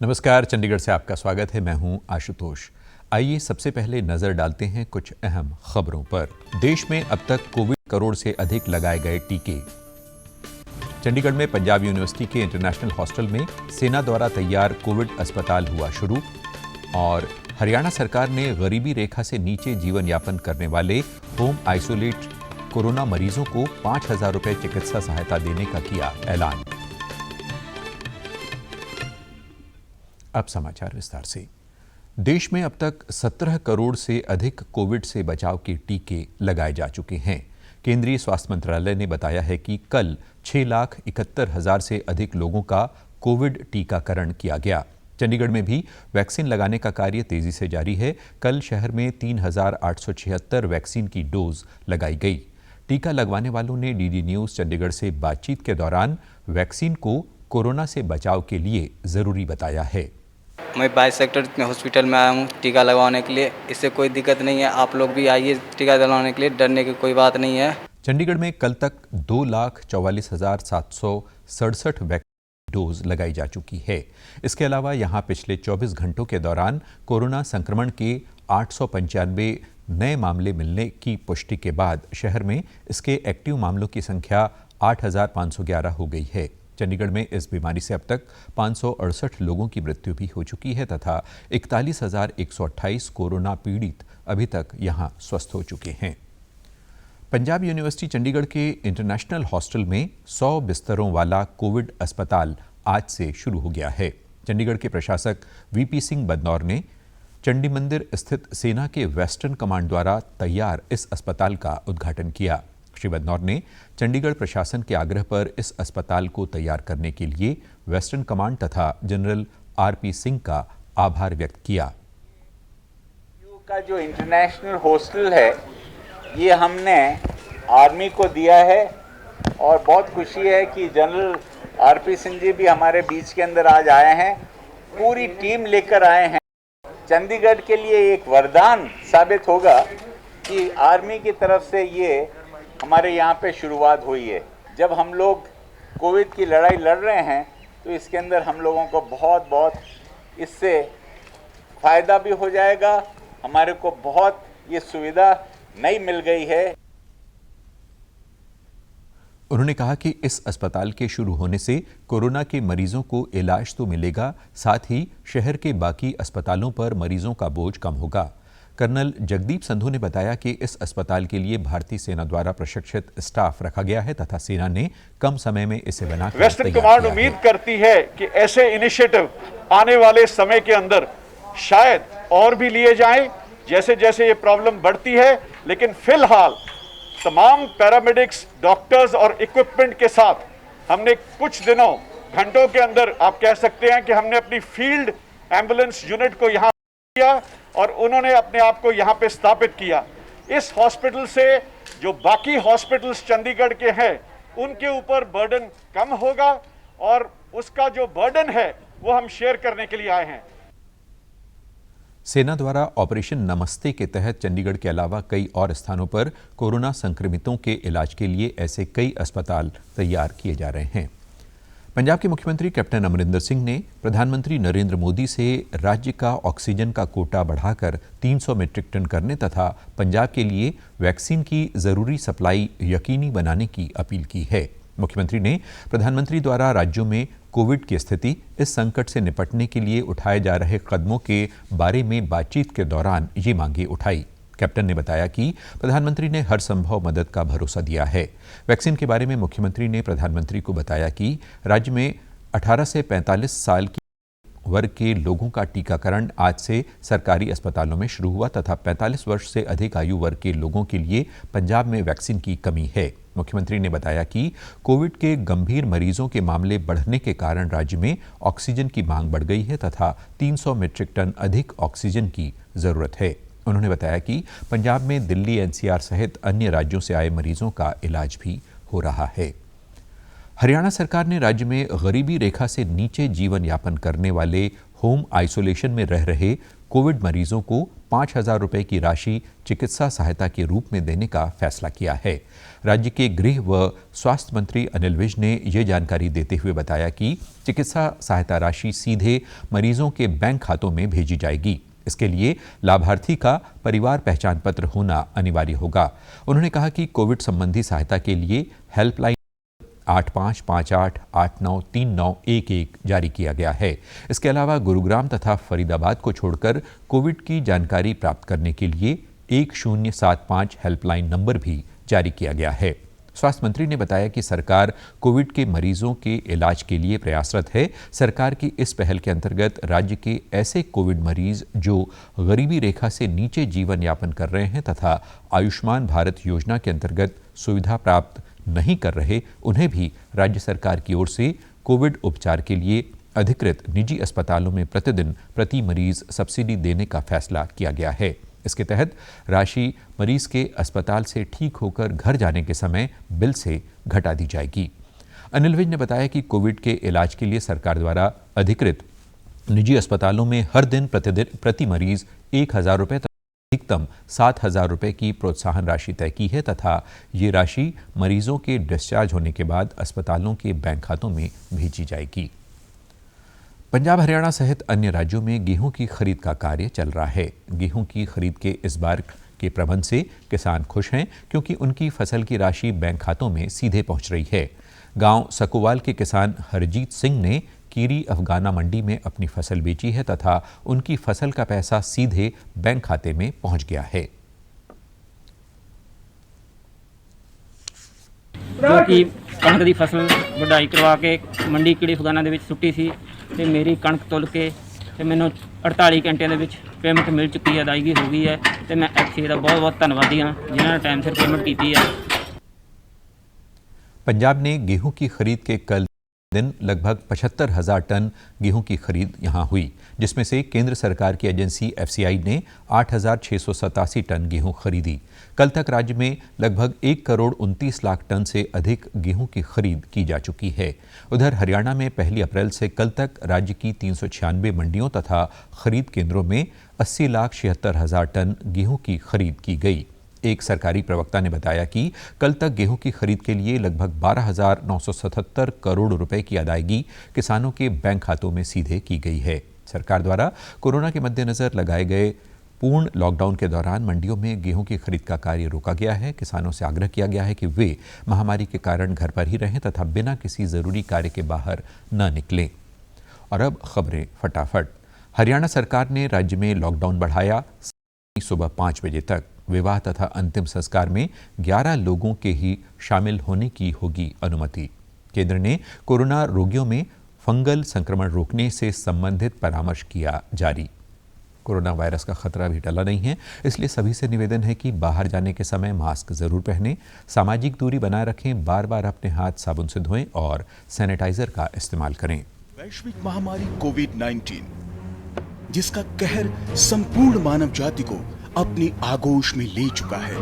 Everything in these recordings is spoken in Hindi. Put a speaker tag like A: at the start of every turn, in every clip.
A: नमस्कार, चंडीगढ़ से आपका स्वागत है। मैं हूं आशुतोष। आइए सबसे पहले नजर डालते हैं कुछ अहम खबरों पर। देश में अब तक कोविड करोड़ से अधिक लगाए गए टीके। चंडीगढ़ में पंजाब यूनिवर्सिटी के इंटरनेशनल हॉस्टल में सेना द्वारा तैयार कोविड अस्पताल हुआ शुरू। और हरियाणा सरकार ने गरीबी रेखा से नीचे जीवन यापन करने वाले होम आइसोलेट कोरोना मरीजों को 5,000 रुपए चिकित्सा सहायता देने का किया ऐलान। अब समाचार विस्तार से। देश में अब तक 17 करोड़ से अधिक कोविड से बचाव के टीके लगाए जा चुके हैं। केंद्रीय स्वास्थ्य मंत्रालय ने बताया है कि कल 6,71,000 से अधिक लोगों का कोविड टीकाकरण किया गया। चंडीगढ़ में भी वैक्सीन लगाने का कार्य तेजी से जारी है। कल शहर में 3,876 वैक्सीन की डोज लगाई गई। टीका लगवाने वालों ने डीडी न्यूज चंडीगढ़ से बातचीत के दौरान वैक्सीन को कोरोना से बचाव के लिए जरूरी बताया है।
B: मैं 22 सेक्टर में हॉस्पिटल में आया हूँ टीका लगवाने के लिए। इससे कोई दिक्कत नहीं है, आप लोग भी आइए टीका लगवाने के लिए, डरने की कोई बात नहीं है।
A: चंडीगढ़ में कल तक 2,44,767 वैक्सीन डोज लगाई जा चुकी है। इसके अलावा यहां पिछले 24 घंटों के दौरान कोरोना संक्रमण के 895 नए मामले मिलने की पुष्टि के बाद शहर में इसके एक्टिव मामलों की संख्या 8,511 हो गई है। चंडीगढ़ में इस बीमारी से अब तक 568 लोगों की मृत्यु भी हो चुकी है तथा 41,128 कोरोना पीड़ित अभी तक यहां स्वस्थ हो चुके हैं। पंजाब यूनिवर्सिटी चंडीगढ़ के इंटरनेशनल हॉस्टल में 100 बिस्तरों वाला कोविड अस्पताल आज से शुरू हो गया है। चंडीगढ़ के प्रशासक वीपी सिंह बदनौर ने चंडी मंदिर स्थित सेना के वेस्टर्न कमांड द्वारा तैयार इस अस्पताल का उद्घाटन किया। श्री बदनौर ने चंडीगढ़ प्रशासन के आग्रह पर इस अस्पताल को तैयार करने के लिए वेस्टर्न कमांड तथा जनरल आरपी सिंह का आभार व्यक्त किया।
C: का जो इंटरनेशनल हॉस्टल है ये हमने आर्मी को दिया है और बहुत खुशी है कि जनरल आरपी सिंह जी भी हमारे बीच के अंदर आज आए हैं, पूरी टीम लेकर आए हैं। चंडीगढ़ के लिए एक वरदान साबित होगा कि आर्मी की तरफ से ये हमारे यहाँ पे शुरुआत हुई है। जब हम लोग कोविड की लड़ाई लड़ रहे हैं तो इसके अंदर हम लोगों को बहुत इससे फ़ायदा भी हो जाएगा। हमारे को बहुत ये सुविधा नई मिल गई है।
A: उन्होंने कहा कि इस अस्पताल के शुरू होने से कोरोना के मरीजों को इलाज तो मिलेगा, साथ ही शहर के बाकी अस्पतालों पर मरीजों का बोझ कम होगा। कर्नल जगदीप संधू ने बताया कि इस अस्पताल के लिए भारतीय सेना द्वारा प्रशिक्षित स्टाफ रखा गया है तथा सेना ने कम समय में इसे बनाकर
D: वेस्टर्न कमांड उम्मीद करती है कि ऐसे इनिशिएटिव आने वाले समय के अंदर शायद और भी लिए जाएं जैसे जैसे ये प्रॉब्लम बढ़ती है। लेकिन फिलहाल तमाम पैरामेडिक्स, डॉक्टर्स और इक्विपमेंट के साथ हमने कुछ दिनों, घंटों के अंदर आप कह सकते हैं कि हमने अपनी फील्ड एम्बुलेंस यूनिट को यहाँ किया और उन्होंने अपने आप को यहाँ पे स्थापित किया। इस हॉस्पिटल से जो बाकी हॉस्पिटल्स चंडीगढ़ के हैं उनके ऊपर बर्डन कम होगा और उसका जो बर्डन है वो हम शेयर करने के लिए आए हैं।
A: सेना द्वारा ऑपरेशन नमस्ते के तहत चंडीगढ़ के अलावा कई और स्थानों पर कोरोना संक्रमितों के इलाज के लिए ऐसे कई अस्पताल तैयार किए जा रहे हैं। पंजाब के मुख्यमंत्री कैप्टन अमरिंदर सिंह ने प्रधानमंत्री नरेंद्र मोदी से राज्य का ऑक्सीजन का कोटा बढ़ाकर 300 मीट्रिक टन करने तथा पंजाब के लिए वैक्सीन की जरूरी सप्लाई यकीनी बनाने की अपील की है। मुख्यमंत्री ने प्रधानमंत्री द्वारा राज्यों में कोविड की स्थिति, इस संकट से निपटने के लिए उठाए जा रहे कदमों के बारे में बातचीत के दौरान ये मांगे उठाई। कैप्टन ने बताया कि प्रधानमंत्री ने हर संभव मदद का भरोसा दिया है। वैक्सीन के बारे में मुख्यमंत्री ने प्रधानमंत्री को बताया कि राज्य में 18 से 45 साल की वर्ग के लोगों का टीकाकरण आज से सरकारी अस्पतालों में शुरू हुआ तथा 45 वर्ष से अधिक आयु वर्ग के लोगों के लिए पंजाब में वैक्सीन की कमी है। मुख्यमंत्री ने बताया कि कोविड के गंभीर मरीजों के मामले बढ़ने के कारण राज्य में ऑक्सीजन की मांग बढ़ गई है तथा 300 मीट्रिक टन अधिक ऑक्सीजन की जरूरत है। उन्होंने बताया कि पंजाब में दिल्ली, एनसीआर सहित अन्य राज्यों से आए मरीजों का इलाज भी हो रहा है। हरियाणा सरकार ने राज्य में गरीबी रेखा से नीचे जीवन यापन करने वाले होम आइसोलेशन में रह रहे कोविड मरीजों को 5,000 रुपए की राशि चिकित्सा सहायता के रूप में देने का फैसला किया है। राज्य के गृह व स्वास्थ्य मंत्री अनिल विज ने ये जानकारी देते हुए बताया कि चिकित्सा सहायता राशि सीधे मरीजों के बैंक खातों में भेजी जाएगी। इसके लिए लाभार्थी का परिवार पहचान पत्र होना अनिवार्य होगा। उन्होंने कहा कि कोविड संबंधी सहायता के लिए हेल्पलाइन 8558893911 जारी किया गया है। इसके अलावा गुरुग्राम तथा फरीदाबाद को छोड़कर कोविड की जानकारी प्राप्त करने के लिए 1075 हेल्पलाइन नंबर भी जारी किया गया है। स्वास्थ्य मंत्री ने बताया कि सरकार कोविड के मरीजों के इलाज के लिए प्रयासरत है। सरकार की इस पहल के अंतर्गत राज्य के ऐसे कोविड मरीज जो गरीबी रेखा से नीचे जीवन यापन कर रहे हैं तथा आयुष्मान भारत योजना के अंतर्गत सुविधा प्राप्त नहीं कर रहे, उन्हें भी राज्य सरकार की ओर से कोविड उपचार के लिए अधिकृत निजी अस्पतालों में प्रतिदिन प्रति मरीज सब्सिडी देने का फैसला किया गया है। इसके तहत राशि मरीज के अस्पताल से ठीक होकर घर जाने के समय बिल से घटा दी जाएगी। अनिल विज ने बताया कि कोविड के इलाज के लिए सरकार द्वारा अधिकृत निजी अस्पतालों में हर दिन प्रति मरीज 1,000 रुपये अधिकतम 7,000 रुपये की प्रोत्साहन राशि तय की है तथा ये राशि मरीजों के डिस्चार्ज होने के बाद अस्पतालों के बैंक खातों में भेजी जाएगी। पंजाब हरियाणा सहित अन्य राज्यों में गेहूं की खरीद का कार्य चल रहा है। गेहूं की खरीद के इस बार के प्रबंध से किसान खुश हैं क्योंकि उनकी फसल की राशि बैंक खातों में सीधे पहुंच रही है। गांव सकोवाल के किसान हरजीत सिंह ने कीरी अफगाना मंडी में अपनी फसल बेची है तथा उनकी फसल का पैसा सीधे बैंक खाते में पहुंच गया है।
E: जो कि कणक की फसल वढाई करवा के मंडी कीड़ी अफगाना दे विच सुट्टी सी ते मेरी कणक तुल के ते मैनूं 48 घंटे दे विच पेमेंट मिल चुकी है, अदायगी हो गई है ते मैं एफसीए दा बहुत बहुत धन्नवादी हाँ जिन्होंने टाइम सिर पेमेंट की है।
A: पंजाब ने गेहूं की खरीद के कल दिन लगभग 75,000 टन गेहूं की खरीद यहां हुई, जिसमें से केंद्र सरकार की एजेंसी एफसीआई ने 8,687 टन गेहूं खरीदी। कल तक राज्य में लगभग 1,29 लाख टन से अधिक गेहूं की खरीद की जा चुकी है। उधर हरियाणा में 1 अप्रैल से कल तक राज्य की 396 मंडियों तथा खरीद केंद्रों में 80,76,000 टन गेहूं की खरीद की गई। एक सरकारी प्रवक्ता ने बताया कि कल तक गेहूं की खरीद के लिए लगभग 12,977 करोड़ रुपए की अदायगी किसानों के बैंक खातों में सीधे की गई है। सरकार द्वारा कोरोना के मद्देनजर लगाए गए पूर्ण लॉकडाउन के दौरान मंडियों में गेहूं की खरीद का कार्य रोका गया है। किसानों से आग्रह किया गया है कि वे महामारी के कारण घर पर ही रहें तथा बिना किसी जरूरी कार्य के बाहर न निकलें। और अब खबरें फटाफट। हरियाणा सरकार ने राज्य में लॉकडाउन बढ़ाया। सुबह 5 बजे तक विवाह तथा अंतिम संस्कार में 11 लोगों के ही शामिल होने की होगी अनुमति। केंद्र ने कोरोना रोगियों में फंगल संक्रमण रोकने से संबंधित परामर्श किया जारी। कोरोना वायरस का खतरा भी टला नहीं है, इसलिए सभी से निवेदन है कि बाहर जाने के समय मास्क जरूर पहनें, सामाजिक दूरी बनाए रखें, बार बार अपने हाथ साबुन से धोएं और सैनिटाइजर का इस्तेमाल करें।
F: वैश्विक महामारी कोविड-19 जिसका कहर संपूर्ण मानव जाति को अपनी आगोश में ले चुका है।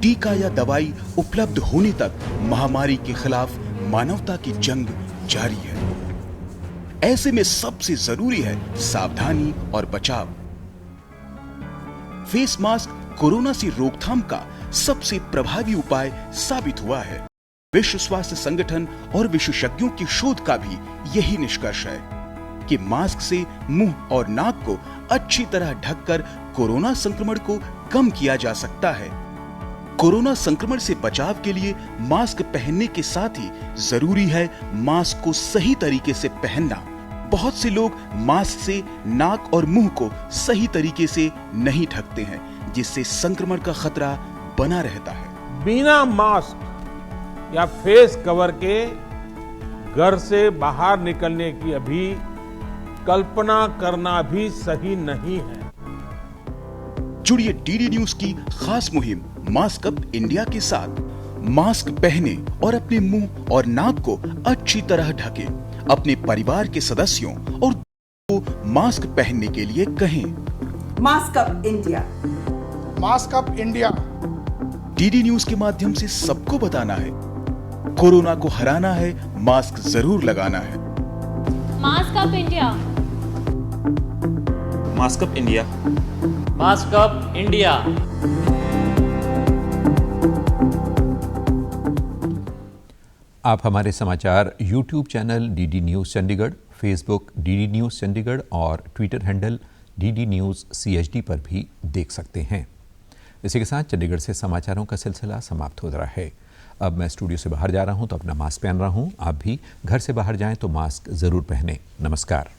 F: टीका या दवाई उपलब्ध होने तक महामारी के खिलाफ मानवता की जंग जारी है। ऐसे में सबसे जरूरी है सावधानी और बचाव। फेस मास्क कोरोना से रोकथाम का सबसे प्रभावी उपाय साबित हुआ है। विश्व स्वास्थ्य संगठन और विशेषज्ञों की शोध का भी यही निष्कर्ष है कि मास्क से मुंह और नाक को अच्छी तरह ढककर कोरोना संक्रमण को कम किया जा सकता है। कोरोना संक्रमण से बचाव के लिए मास्क पहनने के साथ ही जरूरी है मास्क को सही तरीके से पहनना। बहुत से लोग मास्क से नाक और मुंह को सही तरीके से नहीं ढकते हैं, जिससे संक्रमण का खतरा बना रहता है।
G: बिना मास्क या फेस कवर के घर से बाहर निकलने की अभी कल्पना करना भी सही नहीं है।
F: जुड़िए डीडी न्यूज की खास मुहिम मास्क अप इंडिया के साथ। मास्क पहने और अपने मुंह और नाक को अच्छी तरह ढकें। अपने परिवार के सदस्यों और को मास्क पहनने के लिए कहें।
H: Mask up India,
I: mask up India.
F: DD news के माध्यम से सबको बताना है, कोरोना को हराना है, मास्क जरूर लगाना है।
J: Mask up India,
H: mask up India.
J: Mask up India.
A: आप हमारे समाचार YouTube channel DD news Chandigarh, Facebook DD news Chandigarh और Twitter handle DD news CHD पर भी देख सकते हैं। इसी के साथ चंडीगढ़ से समाचारों का सिलसिला समाप्त हो रहा है। अब मैं स्टूडियो से बाहर जा रहा हूं तो अपना मास्क पहन रहा हूं। आप भी घर से बाहर जाएं तो मास्क ज़रूर पहनें। नमस्कार।